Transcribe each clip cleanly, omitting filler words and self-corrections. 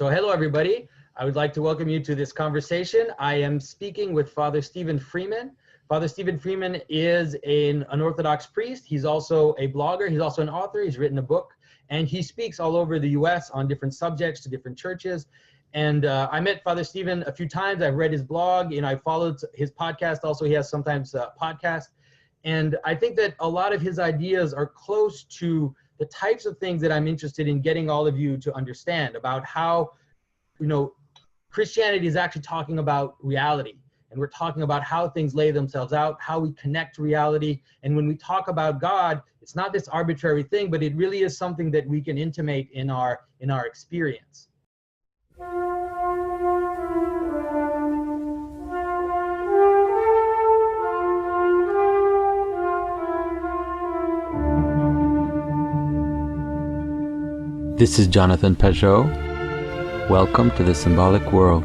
So hello, everybody. I would like to welcome you to this conversation. I am speaking with Father Stephen Freeman. Father Stephen Freeman is an Orthodox priest. He's also a blogger. He's also an author. He's written a book, and he speaks all over the U.S. on different subjects to different churches. And I met Father Stephen a few times. I've read his blog, and I followed his podcast. Also, he has sometimes podcasts. And I think that a lot of his ideas are close to the types of things that I'm interested in getting all of you to understand about how, Christianity is actually talking about reality. And we're talking about how things lay themselves out, how we connect to reality. And when we talk about God, it's not this arbitrary thing, but it really is something that we can intimate in our experience. This is Jonathan Pageau. Welcome to the Symbolic World.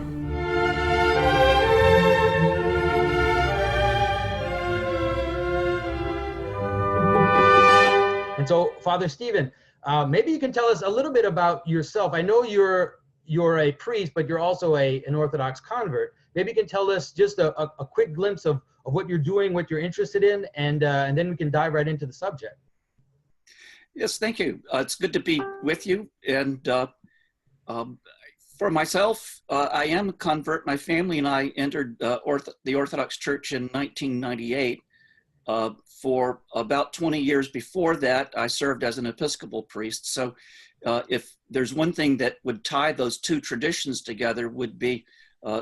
And so, Father Stephen, maybe you can tell us a little bit about yourself. I know you're a priest, but you're also an Orthodox convert. Maybe you can tell us just a quick glimpse of what you're doing, what you're interested in, and then we can dive right into the subject. Yes, thank you. It's good to be with you. And for myself, I am a convert. My family and I entered the Orthodox Church in 1998. For about 20 years before that, I served as an Episcopal priest. So if there's one thing that would tie those two traditions together would be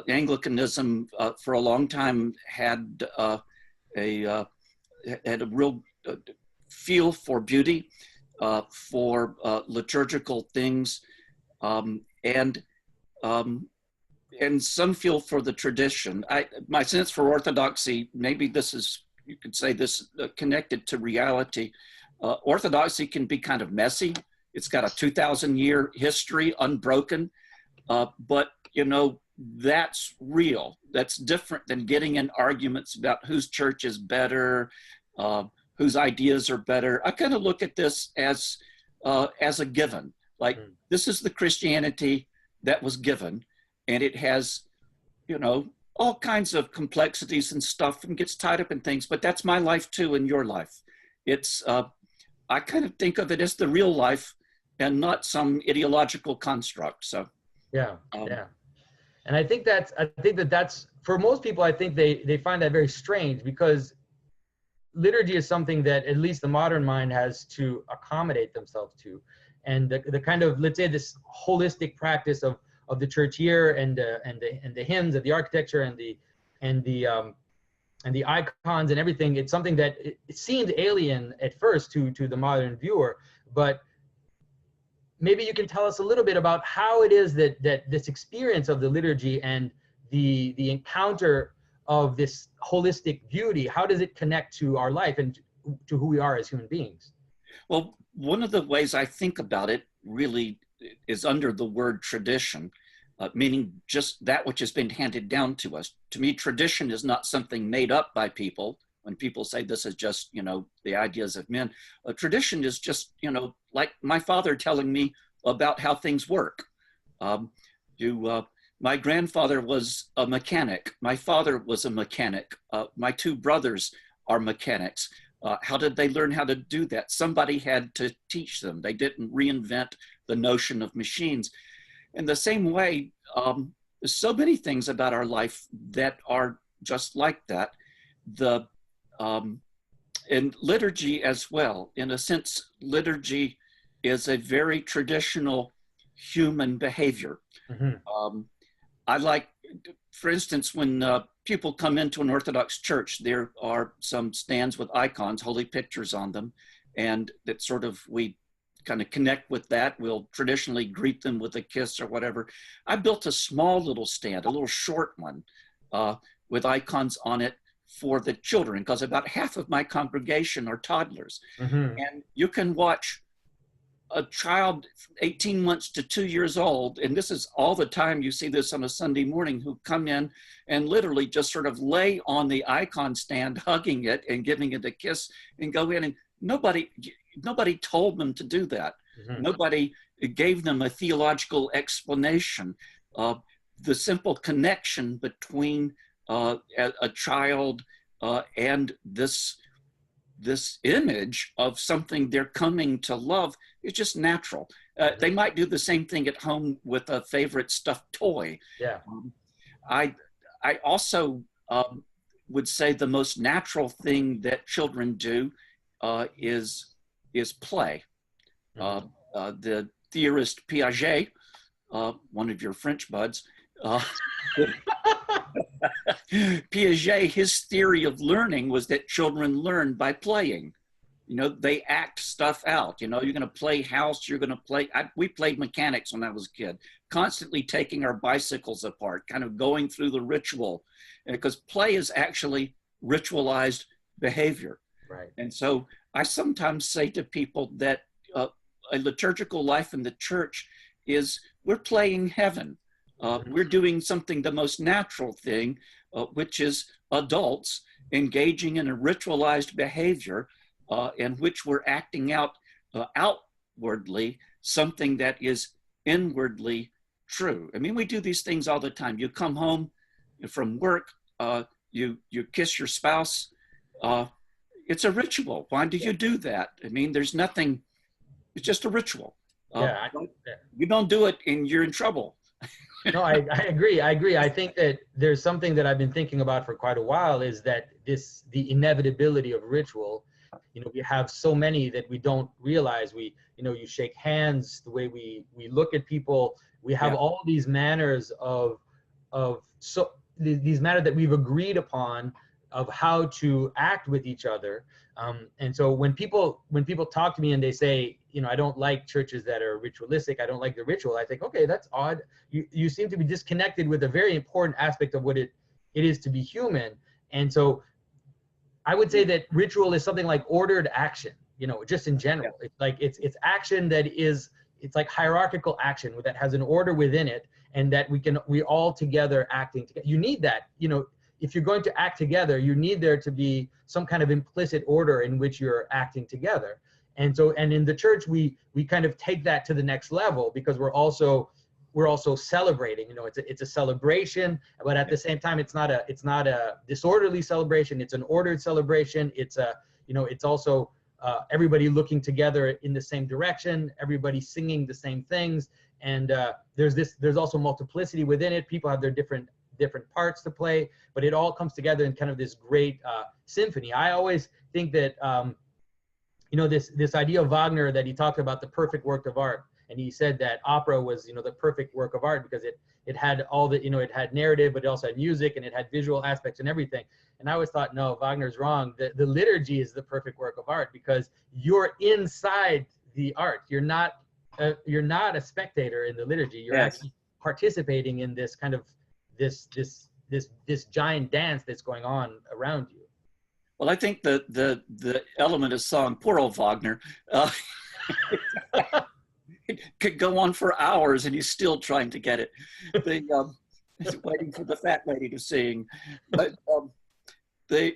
Anglicanism for a long time had a real feel for beauty, for liturgical things, and some feel for the tradition. My sense for Orthodoxy, maybe this is, you could say this connected to reality. Orthodoxy can be kind of messy. It's got a 2,000-year history, unbroken, but that's real. That's different than getting in arguments about whose church is better, whose ideas are better. I kind of look at this as a given. Like, this is the Christianity that was given, and it has, all kinds of complexities and stuff and gets tied up in things, but that's my life too and your life. It's, I kind of think of it as the real life and not some ideological construct, so. Yeah. And I think that's, for most people, I think they find that very strange, because liturgy is something that at least the modern mind has to accommodate themselves to. And the kind of, let's say, this holistic practice of the church year and the hymns and the architecture and the icons and everything, it's something that it seemed alien at first to the modern viewer. But maybe you can tell us a little bit about how it is that this experience of the liturgy and the encounter of this holistic beauty, how does it connect to our life and to who we are as human beings? Well, one of the ways I think about it really is under the word tradition, meaning just that which has been handed down to us. To me, tradition is not something made up by people. When people say this is just, the ideas of men, tradition is just, like my father telling me about how things work. My grandfather was a mechanic. My father was a mechanic. My two brothers are mechanics. How did they learn how to do that? Somebody had to teach them. They didn't reinvent the notion of machines. In the same way, there's so many things about our life that are just like that. And liturgy as well. In a sense, liturgy is a very traditional human behavior. Mm-hmm. I like, for instance, when people come into an Orthodox church, there are some stands with icons, holy pictures on them, and that sort of, we kind of connect with that. We'll traditionally greet them with a kiss or whatever. I built a small little stand, a little short one, with icons on it for the children, because about half of my congregation are toddlers. Mm-hmm. And you can watch a child 18 months to 2 years old, and this is all the time you see this on a Sunday morning, who come in and literally just sort of lay on the icon stand, hugging it and giving it a kiss, and go in, and nobody told them to do that. Mm-hmm. Nobody it gave them a theological explanation. The simple connection between a child and this image of something they're coming to love is just natural. They might do the same thing at home with a favorite stuffed toy. Yeah. I also would say the most natural thing that children do is play. The theorist Piaget, one of your French buds, Piaget, his theory of learning was that children learn by playing. You know, they act stuff out. You know, you're going to play house, you're going to play. We played mechanics when I was a kid, constantly taking our bicycles apart, kind of going through the ritual, because play is actually ritualized behavior. Right. And so I sometimes say to people that a liturgical life in the church is we're playing heaven. We're doing something, the most natural thing, which is adults engaging in a ritualized behavior in which we're acting out outwardly something that is inwardly true. I mean, we do these things all the time. You come home from work, you kiss your spouse. It's a ritual. Why do you do that? I mean, there's nothing, it's just a ritual. You don't do it and you're in trouble. No, I agree. I think that there's something that I've been thinking about for quite a while is that the inevitability of ritual. You know, we have so many that we don't realize. You shake hands, the way we look at people. We have all these manners these manners that we've agreed upon of how to act with each other. And so when people talk to me and they say, you know, I don't like churches that are ritualistic, I don't like the ritual, I think, okay, that's odd. You seem to be disconnected with a very important aspect of what it is to be human. And so I would say that ritual is something like ordered action, you know, just in general. Yeah. It's like it's action that is, it's like hierarchical action that has an order within it, and that we all together acting together. You need that, you know, if you're going to act together, you need there to be some kind of implicit order in which you're acting together. And so, and in the church, we kind of take that to the next level, because we're also celebrating. You know, it's a celebration, but at the same time, it's not a disorderly celebration. It's an ordered celebration. It's also everybody looking together in the same direction, everybody singing the same things, and there's also multiplicity within it. People have their different parts to play, but it all comes together in kind of this great symphony. I always think that this idea of Wagner, that he talked about the perfect work of art, and he said that opera was, you know, the perfect work of art because it had all the, you know, it had narrative, but it also had music, and it had visual aspects and everything. And I always thought, no, Wagner's wrong. The liturgy is the perfect work of art because you're inside the art. You're not a spectator in the liturgy. You're actually participating in this kind of this giant dance that's going on around you. Well, I think the element of song, poor old Wagner, it could go on for hours and he's still trying to get it. He's waiting for the fat lady to sing. But I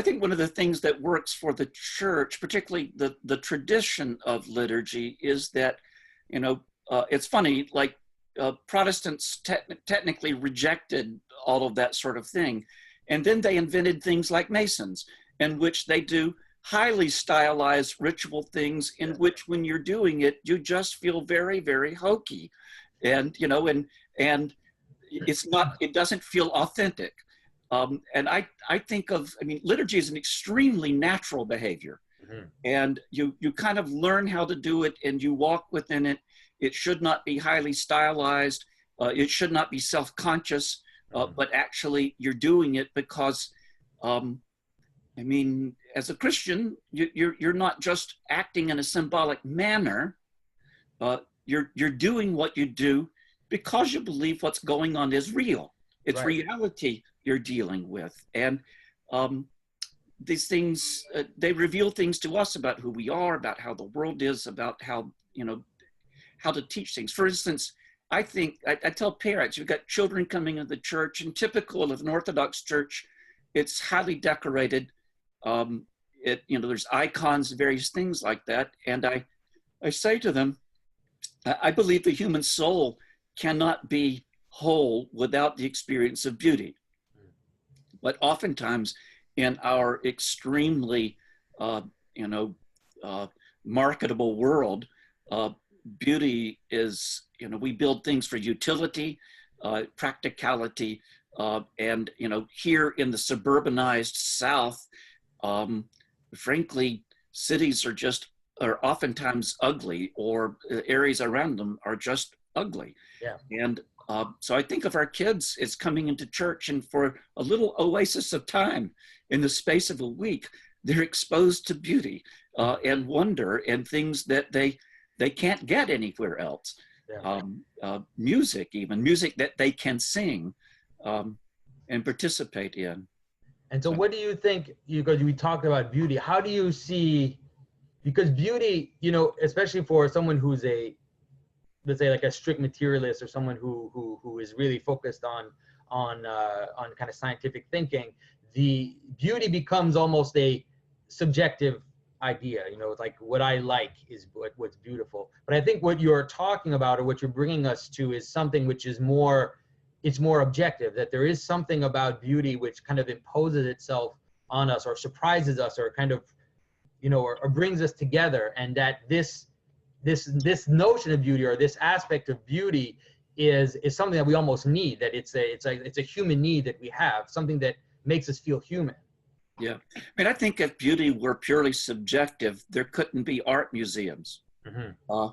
think one of the things that works for the church, particularly the tradition of liturgy, is that, you know, it's funny, like Protestants technically rejected all of that sort of thing. And then they invented things like Masons, in which they do highly stylized ritual things in which when you're doing it, you just feel very, very hokey. And, you know, and it doesn't feel authentic. And I think liturgy is an extremely natural behavior. Mm-hmm. And you kind of learn how to do it and you walk within it. It should not be highly stylized. It should not be self-conscious, but actually you're doing it because, as a Christian, you're not just acting in a symbolic manner. You're doing what you do because you believe what's going on is real. It's right. Reality you're dealing with. And these things, they reveal things to us about who we are, about how the world is, about how, you know, how to teach things. For instance, I think, I tell parents, you've got children coming into the church, and typical of an Orthodox church, it's highly decorated. There's icons, various things like that. And I say to them, I believe the human soul cannot be whole without the experience of beauty. But oftentimes in our extremely, marketable world, beauty is, we build things for utility, practicality, and, here in the suburbanized South, frankly, cities are oftentimes ugly, or areas around them are just ugly. Yeah. And so I think of our kids as coming into church, and for a little oasis of time in the space of a week, they're exposed to beauty and wonder and things that they can't get anywhere else. Yeah. Music that they can sing and participate in. And so what do you think, because we talked about beauty, how do you see, because beauty, especially for someone who's let's say like a strict materialist, or someone who is really focused on kind of scientific thinking, the beauty becomes almost a subjective idea. It's like what I like is what's beautiful. But I think what you're talking about, or what you're bringing us to, is something which is more objective, that there is something about beauty which kind of imposes itself on us, or surprises us, or kind of, or brings us together, and that this notion of beauty, or this aspect of beauty, is something that we almost need, that it's a human need that we have, something that makes us feel human. Yeah. I mean, I think if beauty were purely subjective, there couldn't be art museums. Mm-hmm.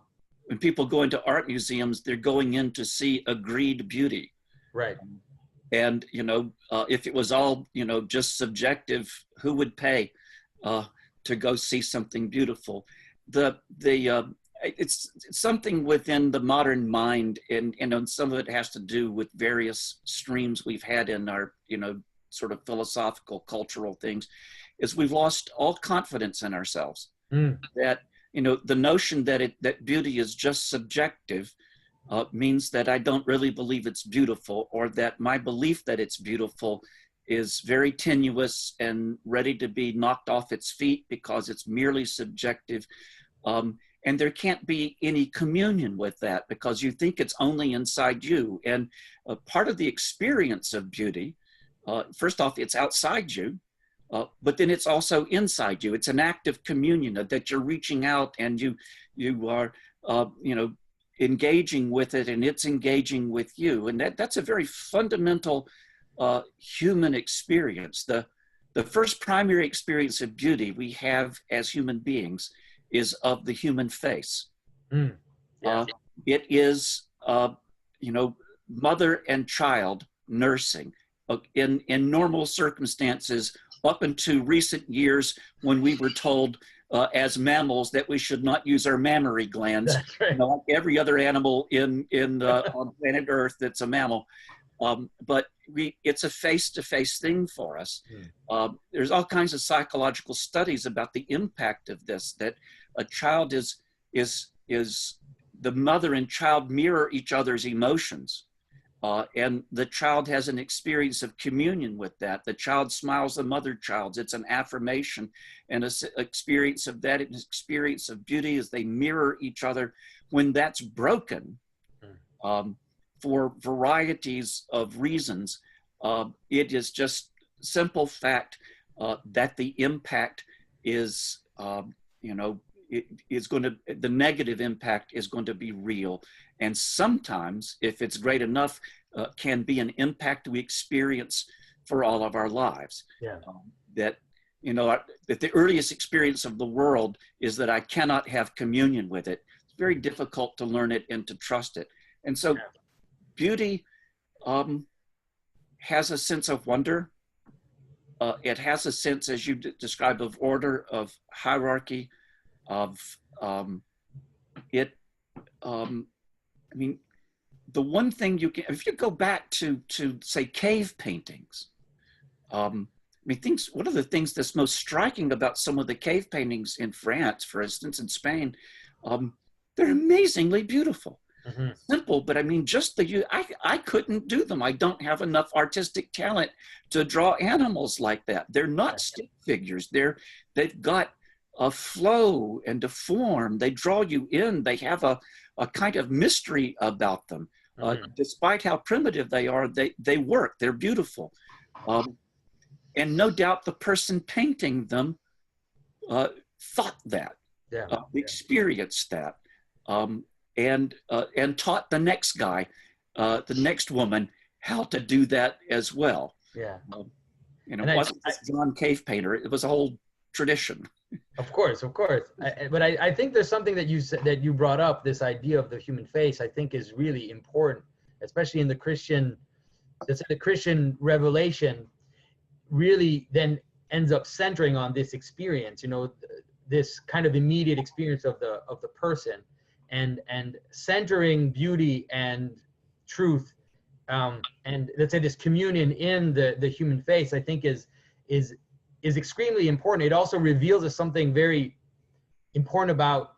When people go into art museums, they're going in to see agreed beauty. Right. And, if it was all, just subjective, who would pay to go see something beautiful? It's something within the modern mind, and some of it has to do with various streams we've had in our, sort of philosophical, cultural things, is we've lost all confidence in ourselves. That, the notion that beauty is just subjective means that I don't really believe it's beautiful, or that my belief that it's beautiful is very tenuous and ready to be knocked off its feet because it's merely subjective. And there can't be any communion with that, because you think it's only inside you. And part of the experience of beauty, first off, it's outside you, but then it's also inside you. It's an act of communion, that you're reaching out and you are, engaging with it, and it's engaging with you. And that's a very fundamental human experience. The first primary experience of beauty we have as human beings is of the human face. Yeah. It is, mother and child nursing. In normal circumstances, up into recent years, when we were told as mammals that we should not use our mammary glands, right, like every other animal on planet Earth that's a mammal. But it's a face-to-face thing for us. There's all kinds of psychological studies about the impact of this, that a child is the mother and child mirror each other's emotions. And the child has an experience of communion with that. The child smiles, the mother child. It's an affirmation and an experience of that, an experience of beauty as they mirror each other. When that's broken, for varieties of reasons, it is just simple fact that the impact is, the negative impact is going to be real. And sometimes, if it's great enough, can be an impact we experience for all of our lives. Yeah. That the earliest experience of the world is that I cannot have communion with it. It's very difficult to learn it and to trust it. And so beauty has a sense of wonder. It has a sense, as you described, of order, of hierarchy, of the one thing you can, if you go back to say cave paintings, one of the things that's most striking about some of the cave paintings in France, for instance, in Spain, they're amazingly beautiful. Mm-hmm. Simple, but I couldn't do them. I don't have enough artistic talent to draw animals like that. They're not stick figures. They've got flow and to form. They draw you in. They have a kind of mystery about them. Despite how primitive they are, they work. They're beautiful. And no doubt the person painting them thought that, experienced that, and taught the next guy, the next woman, how to do that as well. Yeah. And it wasn't just John Cave Painter, it was a whole tradition. Of course. But I think there's something that you said, that you brought up, this idea of the human face, I think is really important, especially in the Christian revelation, really then ends up centering on this experience, this kind of immediate experience of the person, and centering beauty and truth, and let's say this communion in the human face, I think is extremely important. It also reveals us something very important about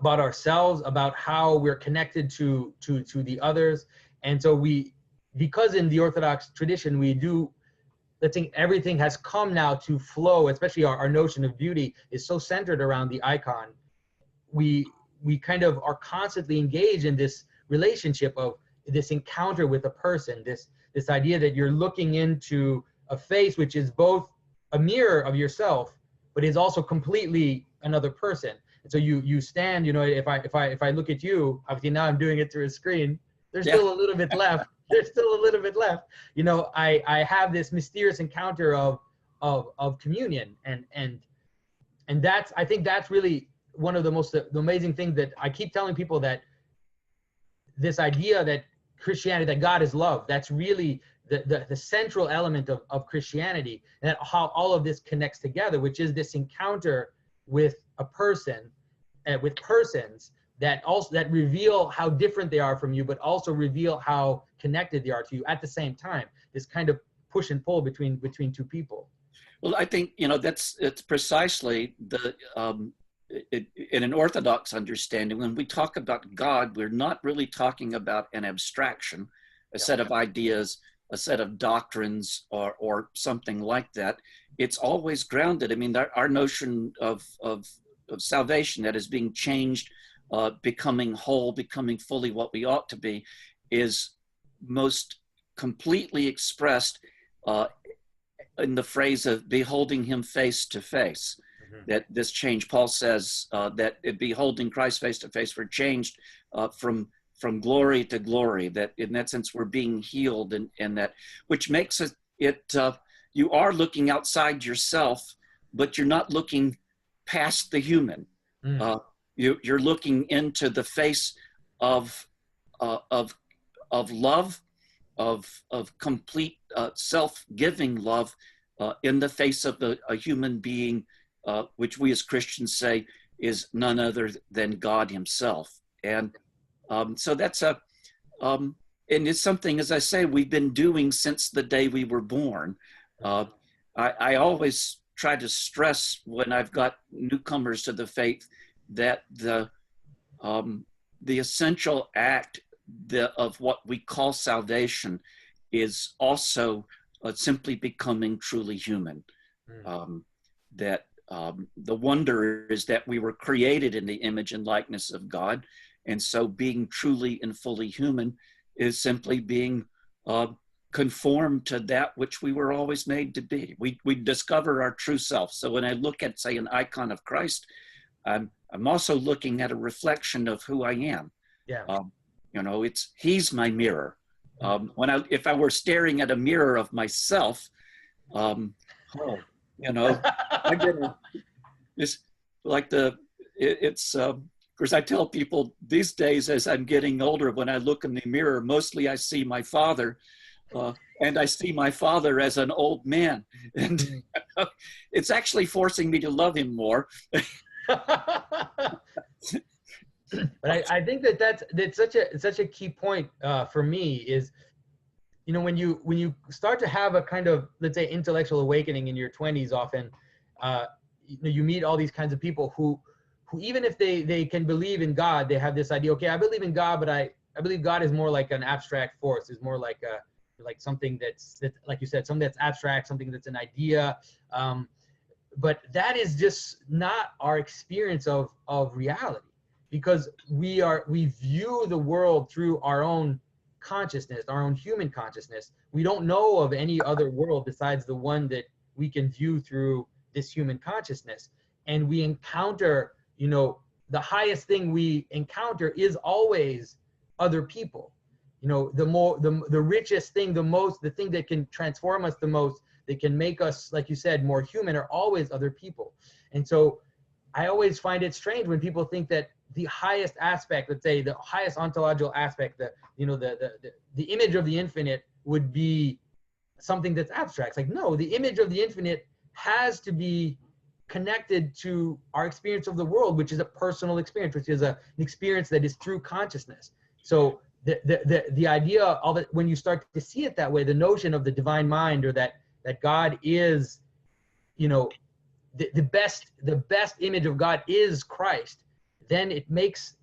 ourselves, about how we're connected to the others. And so because in the Orthodox tradition we do, let's say, everything has come now to flow, especially our notion of beauty is so centered around the icon. We kind of are constantly engaged in this relationship of this encounter with a person, this idea that you're looking into a face which is both a mirror of yourself, but is also completely another person. And so you stand, if I look at you, obviously now I'm doing it through a screen, there's still a little bit left. There's still a little bit left. I have this mysterious encounter of communion, and I think that's really one of the amazing things that I keep telling people, that this idea that Christianity, that God is love, that's really the central element of Christianity, and that how all of this connects together, which is this encounter with a person, with persons that reveal how different they are from you, but also reveal how connected they are to you at the same time. This kind of push and pull between two people. Well, I think it's precisely in an Orthodox understanding, when we talk about God, we're not really talking about an abstraction, a set of ideas, a set of doctrines, or something like that. It's always grounded. I mean, our notion of salvation, that is being changed, becoming whole, becoming fully what we ought to be, is most completely expressed in the phrase of beholding him face to face. That this change, Paul says that beholding Christ face to face, we're changed from glory to glory, that in that sense we're being healed, and that, which makes it you are looking outside yourself, but you're not looking past the human. You're looking into the face of love, of complete self-giving love, in the face of a human being, which we as Christians say is none other than God himself. And so that's and it's something, as I say, we've been doing since the day we were born. I always try to stress when I've got newcomers to the faith that the essential act of what we call salvation is also simply becoming truly human. That the wonder is that we were created in the image and likeness of God, and so being truly and fully human is simply being conformed to that which we were always made to be. We discover our true self. So when I look at, say, an icon of Christ, I'm also looking at a reflection of who I am. He's my mirror. If I were staring at a mirror of myself, it's like of course, I tell people these days, as I'm getting older, when I look in the mirror, mostly I see my father, and I see my father as an old man, and it's actually forcing me to love him more. But I think that's such a key point for me is, when you start to have a kind of, let's say, intellectual awakening in your 20s, often you meet all these kinds of people who even if they can believe in God, they have this idea, okay, I believe in God, but I believe God is more like an abstract force, is more like something that's like you said, something that's abstract, something that's an idea. but that is just not our experience of reality, because we view the world through our own consciousness, our own human consciousness. We don't know of any other world besides the one that we can view through this human consciousness. And we encounter, the highest thing we encounter is always other people. The richest thing, the thing that can transform us the most, that can make us, like you said, more human, are always other people. And so I always find it strange when people think that the highest aspect, let's say the highest ontological aspect, the image of the infinite would be something that's abstract. It's like, no, the image of the infinite has to be connected to our experience of the world, which is a personal experience, which is an experience that is through consciousness. So the idea of it, when you start to see it that way, the notion of the divine mind, or that God is, the best image of God is Christ, then it makes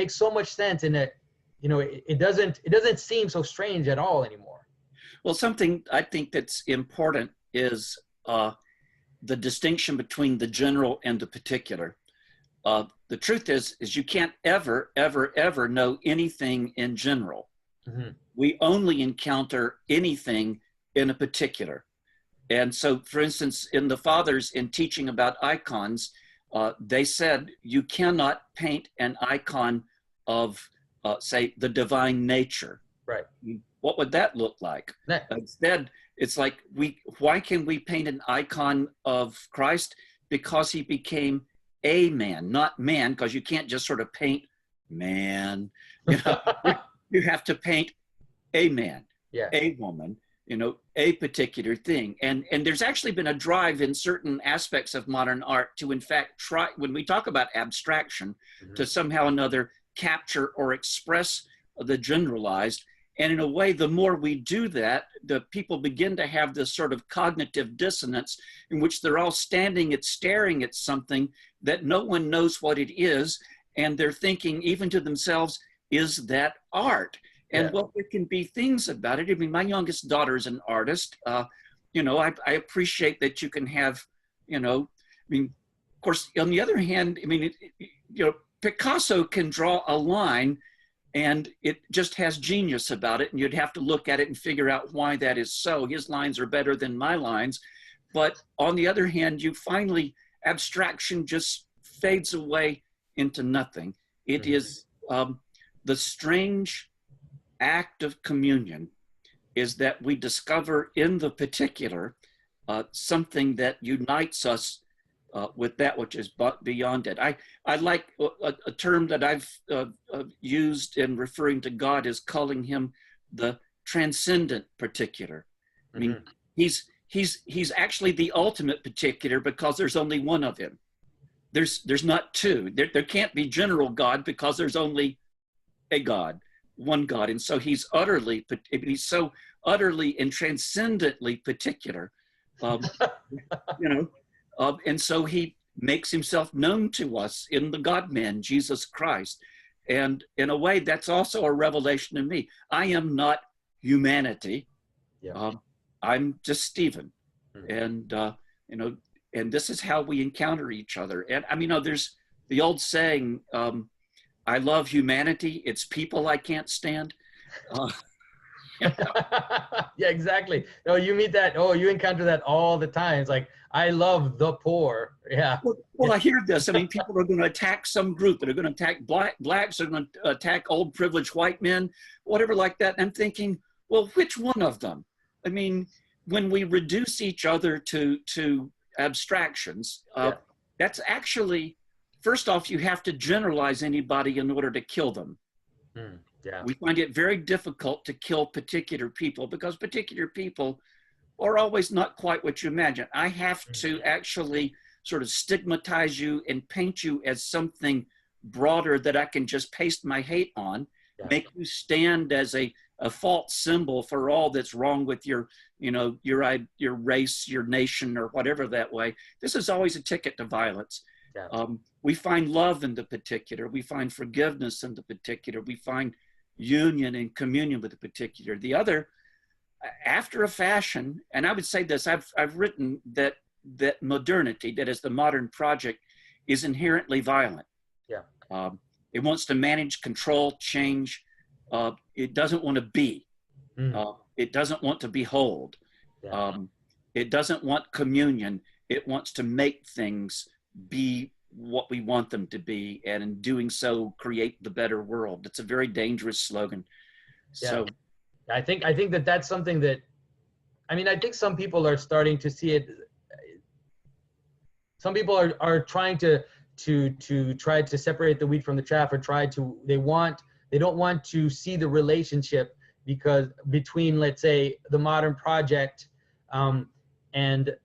so much sense, and that, it doesn't seem so strange at all anymore. Well, something I think that's important is the distinction between the general and the particular. The truth is you can't ever, ever, ever know anything in general. Mm-hmm. We only encounter anything in a particular. And so, for instance, in the Fathers, in teaching about icons, they said you cannot paint an icon of, say, the divine nature. Right. What would that look like? Instead, it's like, why can we paint an icon of Christ? Because he became a man, not man, because you can't just sort of paint man. You have to paint a man, yeah, a woman, a particular thing. And there's actually been a drive in certain aspects of modern art to, in fact, try, when we talk about abstraction, mm-hmm, to somehow or another capture or express the generalized. And in a way, the more we do that, the people begin to have this sort of cognitive dissonance in which they're all staring at something that no one knows what it is. And they're thinking, even to themselves, is that art? And well, there can be things about it. I mean, my youngest daughter is an artist. I appreciate that you can have, of course, on the other hand, Picasso can draw a line and it just has genius about it. And you'd have to look at it and figure out why that is so. His lines are better than my lines. But on the other hand, abstraction just fades away into nothing. It mm-hmm. is the strange act of communion is that we discover in the particular something that unites us with that which is beyond it. I like a term that I've used in referring to God is calling him the transcendent particular. I mean, mm-hmm. he's actually the ultimate particular because there's only one of him. There's not two. There can't be general God because there's only a God, one God. And so he's so utterly and transcendently particular, and so he makes himself known to us in the God-man, Jesus Christ. And in a way, that's also a revelation to me. I am not humanity. Yeah. I'm just Stephen. Mm-hmm. And this is how we encounter each other. And there's the old saying, I love humanity. It's people I can't stand. Yeah, exactly. No, you meet that. Oh, you encounter that all the time. It's like, I love the poor. Yeah. Well, I hear this. People are going to attack some group. They're going to attack blacks. They're going to attack old privileged white men, whatever like that. And I'm thinking, well, which one of them? When we reduce each other to abstractions, that's actually, first off, you have to generalize anybody in order to kill them. Yeah. We find it very difficult to kill particular people because particular people are always not quite what you imagine. I have to actually sort of stigmatize you and paint you as something broader that I can just paste my hate on, make you stand as a false symbol for all that's wrong with your race, your nation, or whatever that way. This is always a ticket to violence. Yeah. We find love in the particular. We find forgiveness in the particular. We find union and communion with the particular. The other, after a fashion, and I would say this, I've written that that modernity, that is the modern project, is inherently violent. Yeah. It wants to manage, control, change. It doesn't want to be. It doesn't want to behold. Yeah. It doesn't want communion. It wants to make things be what we want them to be, and in doing so, create the better world. It's a very dangerous slogan. Yeah. So I think that that's something that, I mean, I think some people are starting to see it. Some people are trying to try to separate the wheat from the chaff, or they don't want to see the relationship between, let's say, the modern project and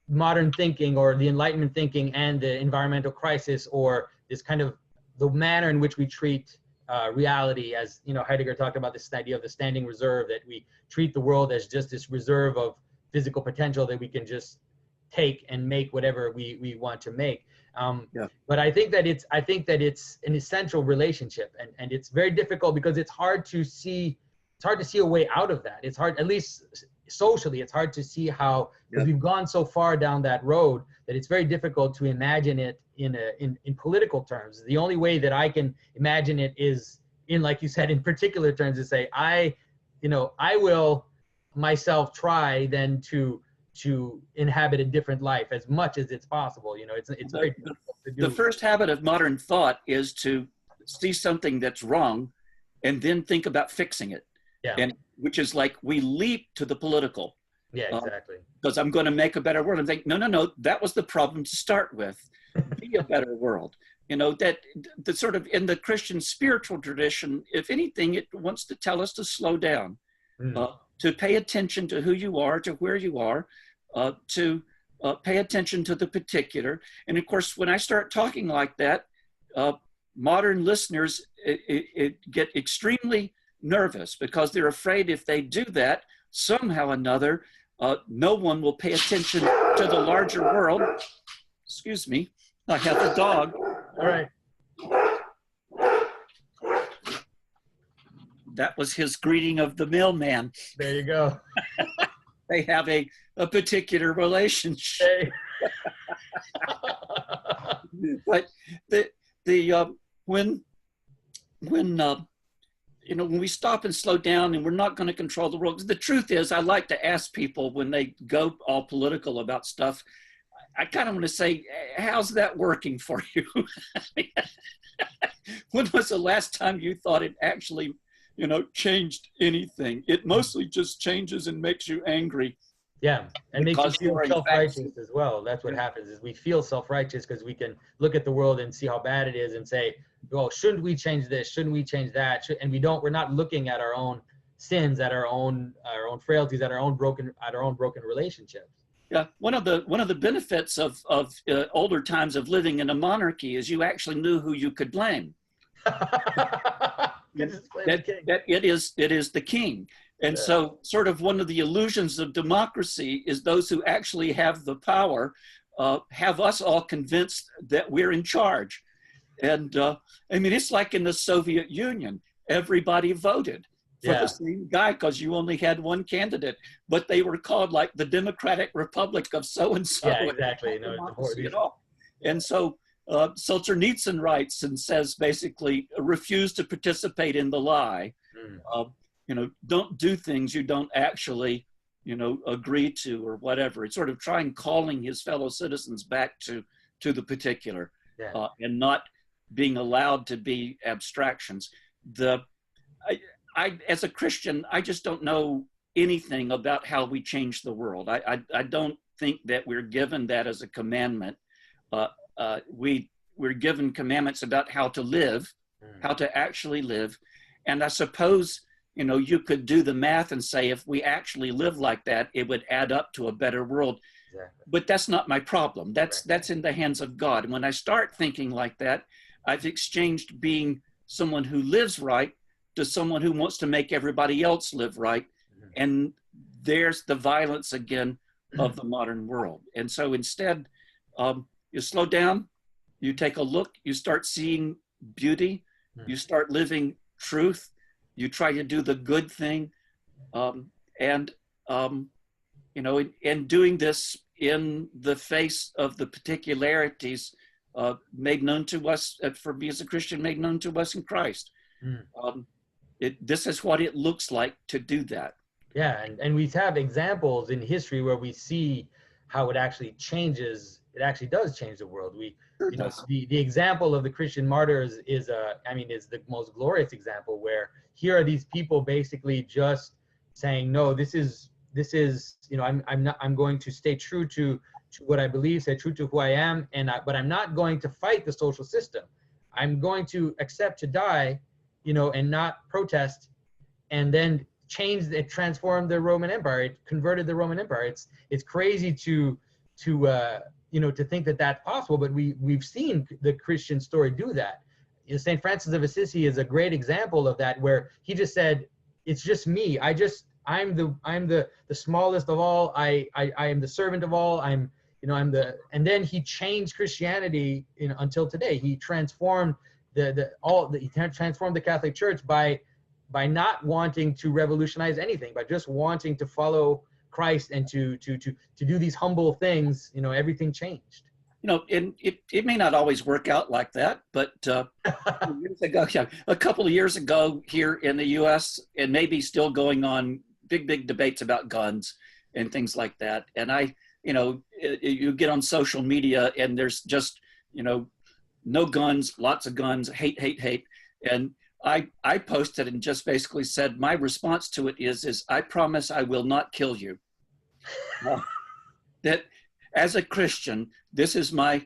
modern thinking, or the Enlightenment thinking, and the environmental crisis, or this kind of the manner in which we treat reality. As you know, Heidegger talked about this idea of the standing reserve, that we treat the world as just this reserve of physical potential that we can just take and make whatever we want to make. But I think that it's an essential relationship, and it's very difficult because it's hard to see a way out of that. It's hard, at least socially, it's hard to see how, because we've gone so far down that road that it's very difficult to imagine it in political terms. The only way that I can imagine it is in, like you said, in particular terms, to say, I will myself try then to inhabit a different life as much as it's possible. It's very difficult to do. The first habit of modern thought is to see something that's wrong and then think about fixing it. Yeah. And which is like, we leap to the political. Yeah, exactly. Because I'm going to make a better world, and think, no, that was the problem to start with. Be a better world. That the sort of, in the Christian spiritual tradition, if anything, it wants to tell us to slow down, to pay attention to who you are, to where you are, to pay attention to the particular. And of course, when I start talking like that, modern listeners get extremely nervous, because they're afraid if they do that, somehow or another, no one will pay attention to the larger world. Excuse me, I have a dog. All right. That was his greeting of the mailman. There you go. They have a particular relationship. But when we stop and slow down, and we're not going to control the world. The truth is, I like to ask people when they go all political about stuff, I kind of want to say, how's that working for you? When was the last time you thought it actually, changed anything? It mostly just changes and makes you angry. Yeah, and makes you feel self-righteous as well. That's what happens, is we feel self-righteous because we can look at the world and see how bad it is and say, well, shouldn't we change this? Shouldn't we change that? And we're not looking at our own sins, at our own frailties, at our own broken relationships. Yeah, one of the benefits of older times of living in a monarchy is you actually knew who you could blame. That it is the king. And so sort of one of the illusions of democracy is those who actually have the power have us all convinced that we're in charge. And it's like in the Soviet Union, everybody voted for the same guy because you only had one candidate, but they were called like the Democratic Republic of so-and-so. Yeah, exactly. And so Solzhenitsyn writes and says, basically, refuse to participate in the lie. Don't do things you don't actually, agree to or whatever. It's sort of trying calling his fellow citizens back to the particular and not being allowed to be abstractions. I as a Christian, I just don't know anything about how we change the world. I don't think that we're given that as a commandment. We're given commandments about how to live, how to actually live. And I suppose, you could do the math and say, if we actually live like that, it would add up to a better world. Exactly. But that's not my problem. That's in the hands of God. And when I start thinking like that, I've exchanged being someone who lives right to someone who wants to make everybody else live right. And there's the violence again of the modern world. And so instead, you slow down, you take a look, you start seeing beauty, you start living truth, you try to do the good thing. And doing this in the face of the particularities made known to us, for me as a Christian, made known to us in Christ. This is what it looks like to do that. Yeah, and we have examples in history where we see how it actually changes. It actually does change the world. You know, the example of the Christian martyrs is is the most glorious example, where here are these people basically just saying, no, this is you know, I'm going to stay true to what I believe, stay true to who I am, but I'm not going to fight the social system. I'm going to accept to die, you know, and not protest, and then transformed the Roman Empire. It converted the Roman Empire. It's crazy to you know, to think that that's possible, but we've seen the Christian story do that. You know, St. Francis of Assisi is a great example of that, where he just said, it's just me. I'm the smallest of all. I am the servant of all. And then he changed Christianity, you know, until today. He transformed he transformed the Catholic Church by not wanting to revolutionize anything, by just wanting to follow Christ and to do these humble things. You know, everything changed. You know, and it may not always work out like that, but a couple of years ago here in the U.S., and maybe still going on, big debates about guns and things like that. And you get on social media and there's just, you know, no guns, lots of guns, hate. And I posted and just basically said, my response to it is I promise I will not kill you. That as a Christian, this is my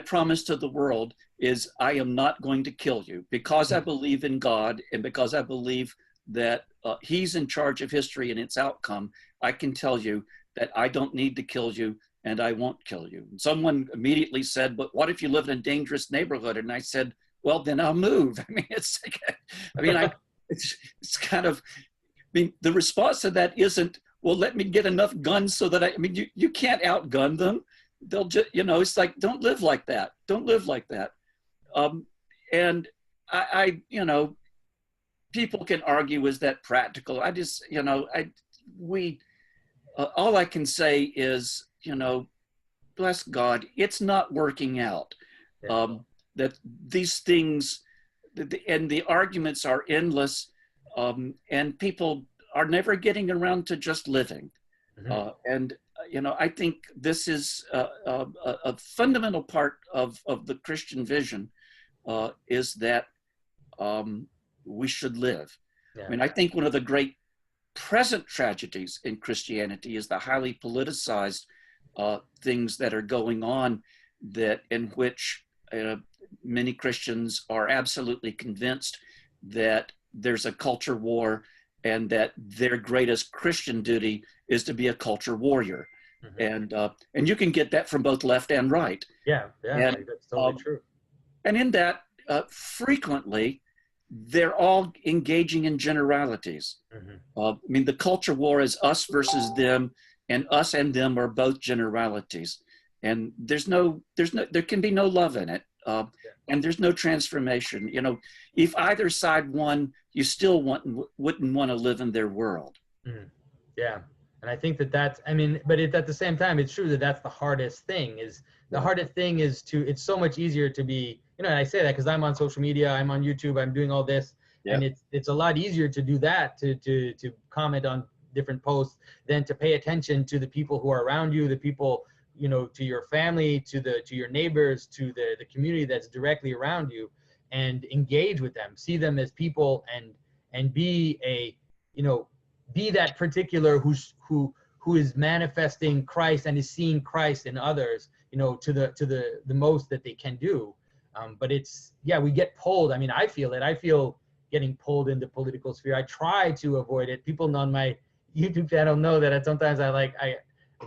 promise to the world, is I am not going to kill you, because I believe in God and because I believe that he's in charge of history and its outcome. I can tell you that I don't need to kill you, and I won't kill you. And someone immediately said, but what if you live in a dangerous neighborhood? And I said, well, then I'll move. I mean, it's kind of, the response to that isn't, well, let me get enough guns so that you can't outgun them. They'll just, you know, it's like, don't live like that. Don't live like that. And you know, people can argue, is that practical? I just, you know, all I can say is, you know, bless God, it's not working out. Yeah. That these things, and the arguments are endless, and people are never getting around to just living. And, you know, I think this is a fundamental part of the Christian vision, is that we should live. Yeah. I mean, I think one of the great present tragedies in Christianity is the highly politicized things that are going on, that in which many Christians are absolutely convinced that there's a culture war, and that their greatest Christian duty is to be a culture warrior. And you can get that from both left and right. Yeah, and, that's totally true. And in that, frequently, they're all engaging in generalities. I mean, the culture war is us versus them, and us and them are both generalities. And there can be no love in it. And there's no transformation. You know, if either side won, you still wouldn't want to live in their world. Yeah, and I think that's, I mean, but at the same time, it's true that that's the hardest thing. It's so much easier to be, you know, and I say that because I'm on social media, I'm on YouTube, I'm doing all this, and it's a lot easier to do that, to comment on different posts, than to pay attention to the people who are around you, the people, you know, to your family, to your neighbors, to the community that's directly around you, and engage with them, see them as people, and be that particular who is manifesting Christ and is seeing Christ in others, you know, to the most that they can do. But we get pulled. I mean, I feel getting pulled into political sphere. I try to avoid it. People on my YouTube channel know that sometimes I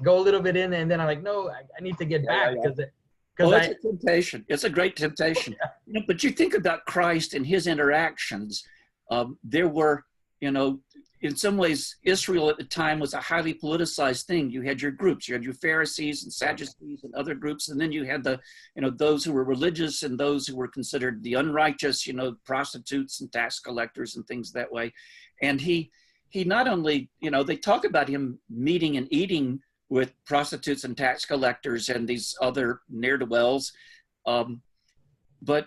go a little bit in, and then I'm like, no, I need to get back, because it's a temptation. It's a great temptation. You know, but you think about Christ and his interactions. There were, you know, in some ways, Israel at the time was a highly politicized thing. You had your groups, you had your Pharisees and Sadducees and other groups, and then you had those who were religious and those who were considered the unrighteous, you know, prostitutes and tax collectors and things that way. And he not only, you know, they talk about him meeting and eating with prostitutes and tax collectors and these other ne'er-do-wells. But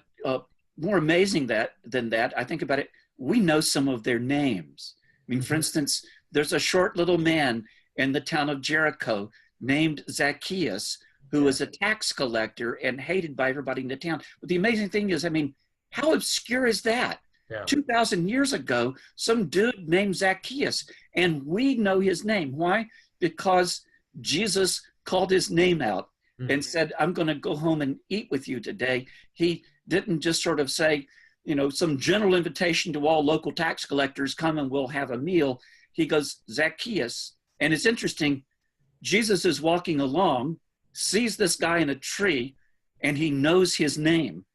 more amazing than that, I think about it, we know some of their names. I mean, for instance, there's a short little man in the town of Jericho named Zacchaeus, who was a tax collector and hated by everybody in the town. But the amazing thing is, I mean, how obscure is that? Yeah. 2,000 years ago, some dude named Zacchaeus, and we know his name. Why? Because Jesus called his name out and said, I'm going to go home and eat with you today. He didn't just sort of say, you know, some general invitation to all local tax collectors, come and we'll have a meal. He goes, Zacchaeus. And it's interesting, Jesus is walking along, sees this guy in a tree, and he knows his name.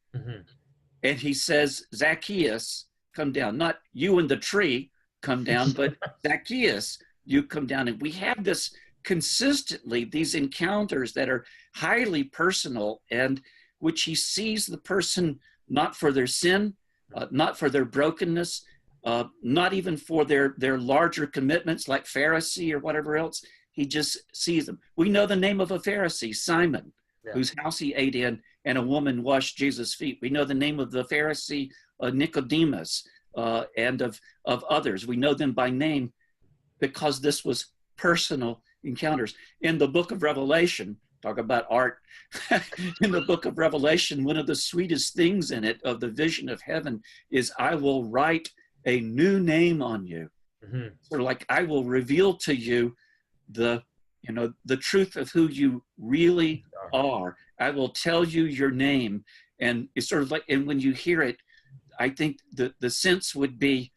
And he says, Zacchaeus, come down. Not you in the tree, come down, but Zacchaeus, you come down. And we have this consistently, these encounters that are highly personal, and which he sees the person not for their sin, not for their brokenness, not even for their larger commitments like Pharisee or whatever else. He just sees them. We know the name of a Pharisee, Simon, whose house he ate in, and a woman washed Jesus' feet. We know the name of the Pharisee, Nicodemus, and of others. We know them by name because this was personal encounters. In the book of Revelation, talk about art, in the book of Revelation, one of the sweetest things in it of the vision of heaven is, I will write a new name on you. Sort of like, I will reveal to you the truth of who you really are. I will tell you your name. And it's sort of like, and when you hear it, I think the sense would be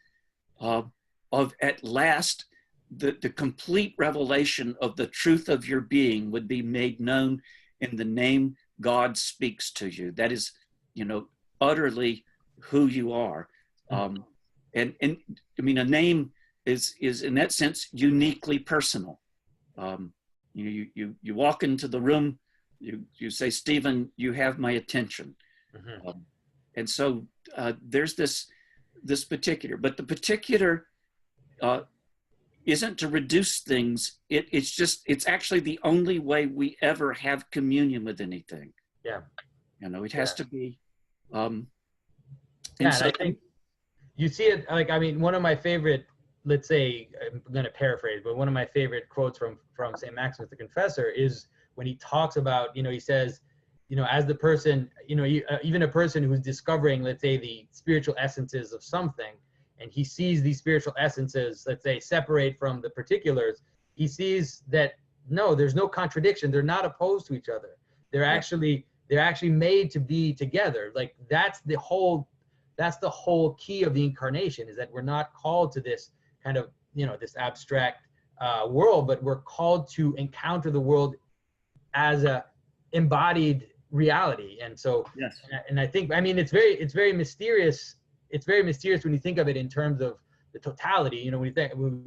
of at last, the complete revelation of the truth of your being would be made known in the name God speaks to you. That is, utterly who you are. And I mean, a name is in that sense uniquely personal. You walk into the room, you say, Stephen, you have my attention. And so there's this particular, but the particular isn't to reduce things. It's actually the only way we ever have communion with anything. Yeah. It has to be. And so I think you see it, like, I mean, one of my favorite, let's say, I'm going to paraphrase, but one of my favorite quotes from St. Maximus the Confessor is when he talks about, he says, as the person, even a person who's discovering, let's say, the spiritual essences of something, and he sees these spiritual essences, let's say, separate from the particulars, he sees that, no, there's no contradiction. They're not opposed to each other. They're actually made to be together. Like, that's the whole key of the incarnation, is that we're not called to this kind of, this abstract world, but we're called to encounter the world as a embodied reality. And so, yes. And I think, I mean, it's very mysterious. It's very mysterious when you think of it in terms of the totality. When we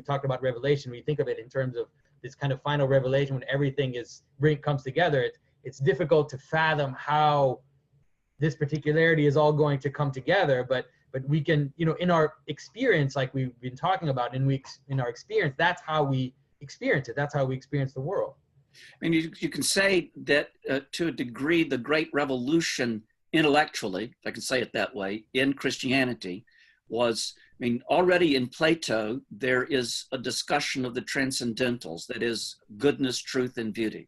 talk about revelation, we think of it in terms of this kind of final revelation when everything comes together. It's difficult to fathom how this particularity is all going to come together, but we can, in our experience, like we've been talking about, in our experience, that's how we experience it. That's how we experience the world. I mean, you can say that to a degree, the great revolution intellectually, if I can say it that way, in Christianity was, I mean, already in Plato, there is a discussion of the transcendentals, that is goodness, truth, and beauty.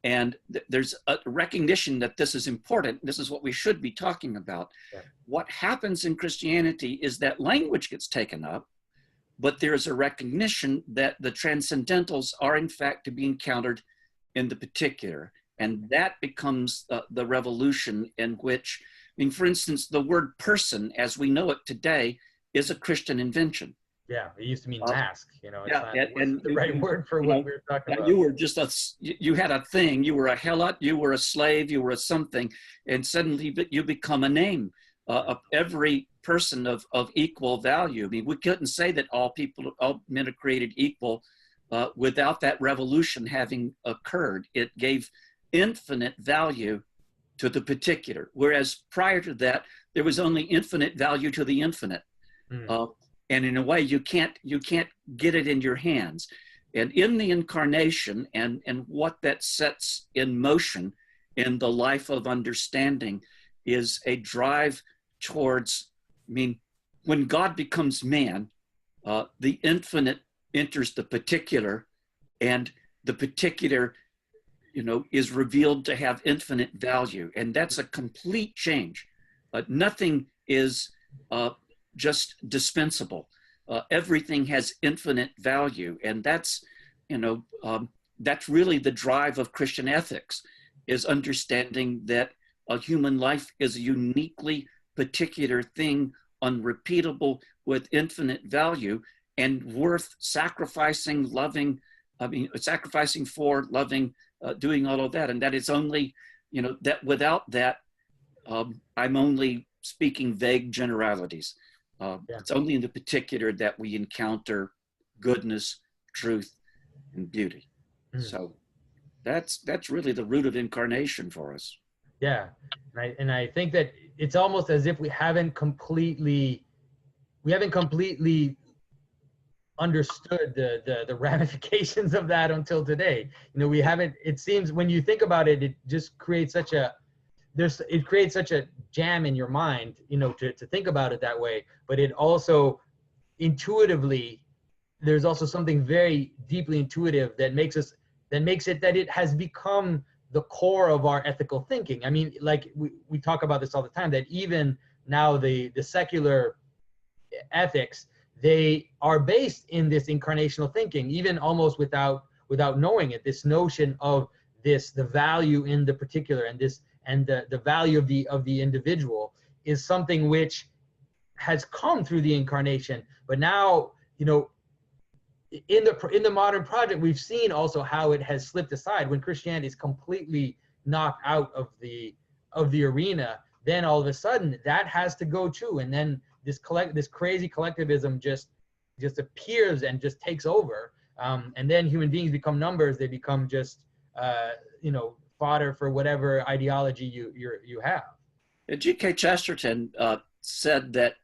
And there's a recognition that this is important. This is what we should be talking about. Yeah. What happens in Christianity is that language gets taken up, but there is a recognition that the transcendentals are in fact to be encountered in the particular. And that becomes the revolution in which, I mean, for instance, the word person, as we know it today, is a Christian invention. Yeah, it used to mean mask, it's not and the right word for what we were talking about. You were you had a thing, you were a helot, you were a slave, you were a something, and suddenly you become a name of every person of equal value. I mean, we couldn't say that all men are created equal without that revolution having occurred. It gave infinite value to the particular, whereas prior to that, there was only infinite value to the infinite. And in a way, you can't get it in your hands. And in the incarnation and what that sets in motion in the life of understanding is a drive towards, I mean, when God becomes man, the infinite enters the particular, and the particular, is revealed to have infinite value. And that's a complete change. Nothing is just dispensable. Everything has infinite value. And that's really the drive of Christian ethics, is understanding that a human life is a uniquely particular thing, unrepeatable, with infinite value, and worth sacrificing, sacrificing for, loving, doing all of that. And that is only, that without that, I'm only speaking vague generalities. It's only in the particular that we encounter goodness, truth, and beauty. So that's really the root of incarnation for us. Yeah, and I think that it's almost as if we haven't completely understood the ramifications of that until today. We haven't. It seems when you think about it, it just creates such a jam in your mind, to think about it that way. But it also intuitively, there's also something very deeply intuitive that makes it that it has become the core of our ethical thinking. I mean, like we talk about this all the time, that even now the secular ethics, they are based in this incarnational thinking, even almost without knowing it. This notion of the value in the particular, and the value of the individual is something which has come through the incarnation. But now, in the modern project, we've seen also how it has slipped aside. When Christianity is completely knocked out of the arena, then all of a sudden that has to go too, and then this crazy collectivism just appears and just takes over, and then human beings become numbers. They become just fodder for whatever ideology you have. G.K. Chesterton said that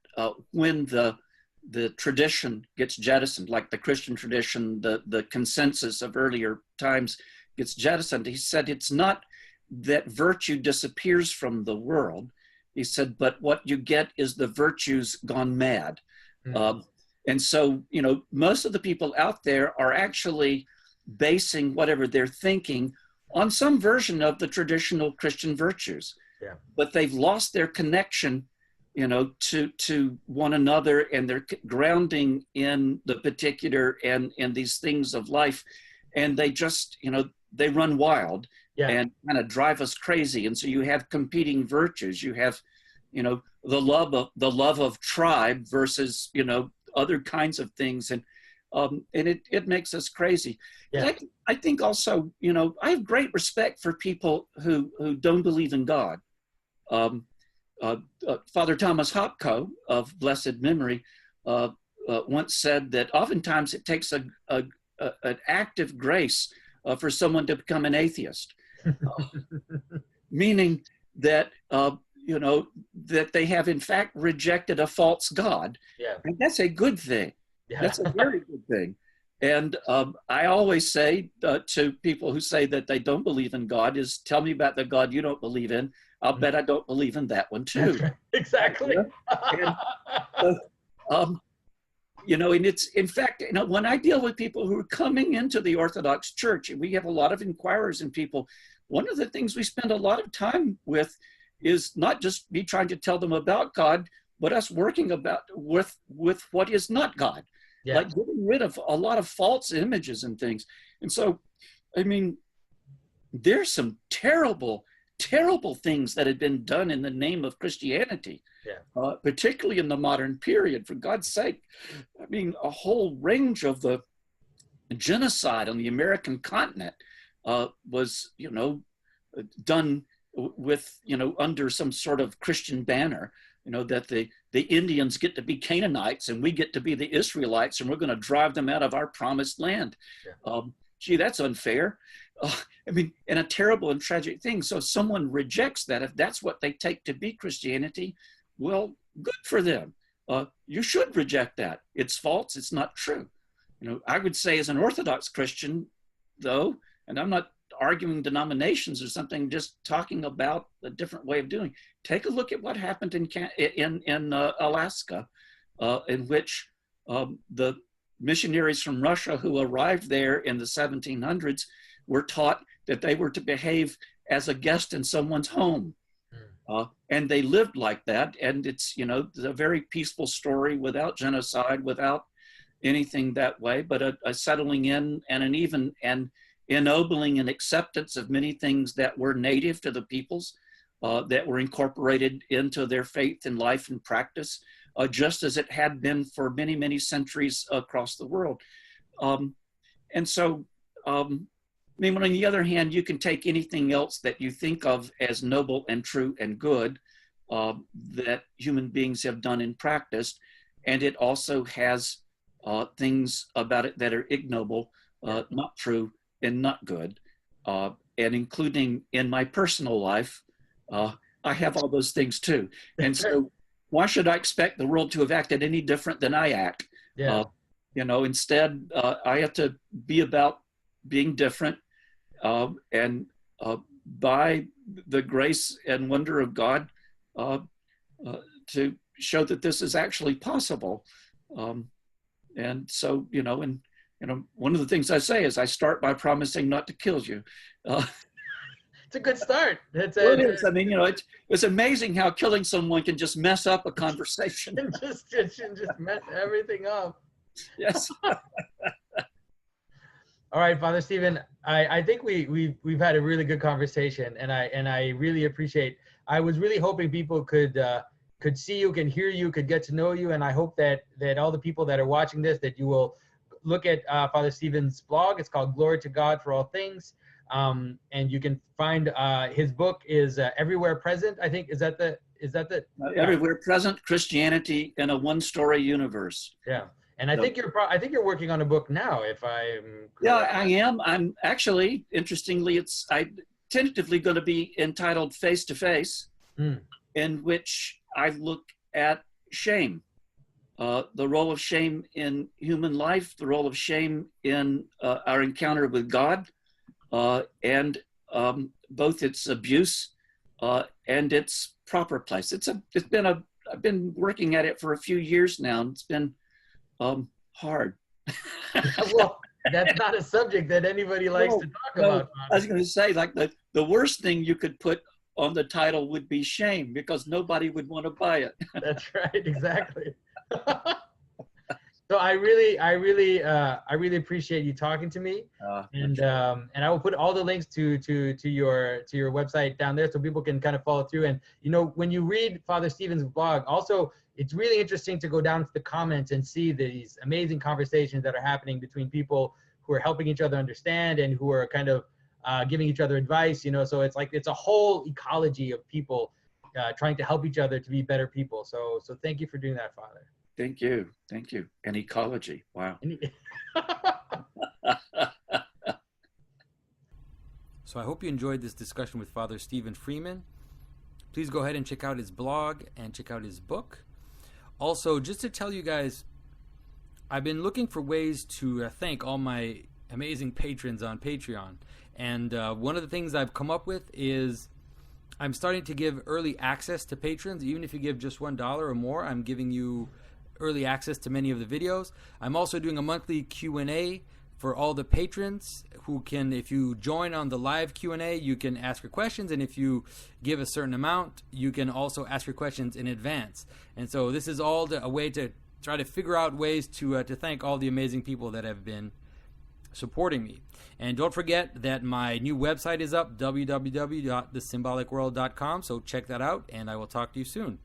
when the tradition gets jettisoned, like the Christian tradition, the consensus of earlier times gets jettisoned, he said it's not that virtue disappears from the world. He said, but what you get is the virtues gone mad. And so, most of the people out there are actually basing whatever they're thinking on some version of the traditional Christian virtues. Yeah. But they've lost their connection, to one another, and they're grounding in the particular and these things of life. And they just, they run wild. Yeah. And kind of drive us crazy. And so you have competing virtues. You have, the love of tribe versus, other kinds of things. And it makes us crazy. Yeah. I think also, I have great respect for people who don't believe in God. Father Thomas Hopko of blessed memory once said that oftentimes it takes an act of grace for someone to become an atheist, meaning that that they have in fact rejected a false God. Yeah. And that's a good thing. Yeah. That's a very good thing. And I always say to people who say that they don't believe in God is, tell me about the God you don't believe in. I'll bet I don't believe in that one too. Exactly. And, and it's, in fact, when I deal with people who are coming into the Orthodox Church, and we have a lot of inquirers and people, one of the things we spend a lot of time with is not just me trying to tell them about God, but us working with what is not God. Yeah. Like getting rid of a lot of false images and things. And so, I mean, there's some terrible, terrible things that had been done in the name of Christianity, particularly in the modern period, for God's sake. I mean, a whole range of the genocide on the American continent was, done with, under some sort of Christian banner, that the Indians get to be Canaanites and we get to be the Israelites, and we're going to drive them out of our promised land. Yeah. Gee, that's unfair. I mean, and a terrible and tragic thing. So if someone rejects that, if that's what they take to be Christianity, well, good for them. You should reject that. It's false. It's not true. I would say as an Orthodox Christian, though, and I'm not arguing denominations or something, just talking about a different way of doing. Take a look at what happened in Alaska, in which the missionaries from Russia who arrived there in the 1700s were taught that they were to behave as a guest in someone's home. And they lived like that. And it's, a very peaceful story without genocide, without anything that way, but a settling in and an even and ennobling and acceptance of many things that were native to the peoples, that were incorporated into their faith and life and practice, just as it had been for many, many centuries across the world. And so, on the other hand, you can take anything else that you think of as noble and true and good that human beings have done in practice, and it also has things about it that are ignoble, not true, and not good. And including in my personal life, I have all those things too. And so why should I expect the world to have acted any different than I act? Yeah. Instead, I have to be about being different, and by the grace and wonder of God, to show that this is actually possible. And so, one of the things I say is I start by promising not to kill you. It's a good start. It is. I mean, it's amazing how killing someone can just mess up a conversation. and just mess everything up. Yes. All right, Father Stephen, I think we've had a really good conversation, and I really appreciate. I was really hoping people could see you, can hear you, could get to know you, and I hope that all the people that are watching this, that you will look at Father Stephen's blog. It's called Glory to God for All Things, and you can find his book is Everywhere Present. I think is that the Everywhere Present Christianity in a One-Story Universe. Yeah. And I think you're working on a book now, if I'm correct. Yeah, I am. I'm actually, interestingly, it's tentatively going to be entitled Face to Face, in which I look at shame, the role of shame in human life, the role of shame in our encounter with God, and both its abuse and its proper place. I've been working at it for a few years now, and it's been hard. Well, that's not a subject that anybody likes to talk about. I was going to say, like, the worst thing you could put on the title would be shame, because nobody would want to buy it. That's right, exactly. So I really appreciate you talking to me, and I will put all the links to your website down there so people can kind of follow through. And when you read Father Stephen's blog, also it's really interesting to go down to the comments and see these amazing conversations that are happening between people who are helping each other understand and who are kind of giving each other advice. So it's a whole ecology of people trying to help each other to be better people. So thank you for doing that, Father. Thank you. And ecology. Wow. So I hope you enjoyed this discussion with Father Stephen Freeman. Please go ahead and check out his blog and check out his book. Also, just to tell you guys, I've been looking for ways to thank all my amazing patrons on Patreon. And one of the things I've come up with is I'm starting to give early access to patrons. Even if you give just $1 or more, I'm giving you early access to many of the videos. I'm also doing a monthly Q&A for all the patrons who can, if you join on the live Q&A, you can ask your questions, and if you give a certain amount, you can also ask your questions in advance. And so this is all a way to try to figure out ways to thank all the amazing people that have been supporting me. And don't forget that my new website is up, www.thesymbolicworld.com, so check that out, and I will talk to you soon.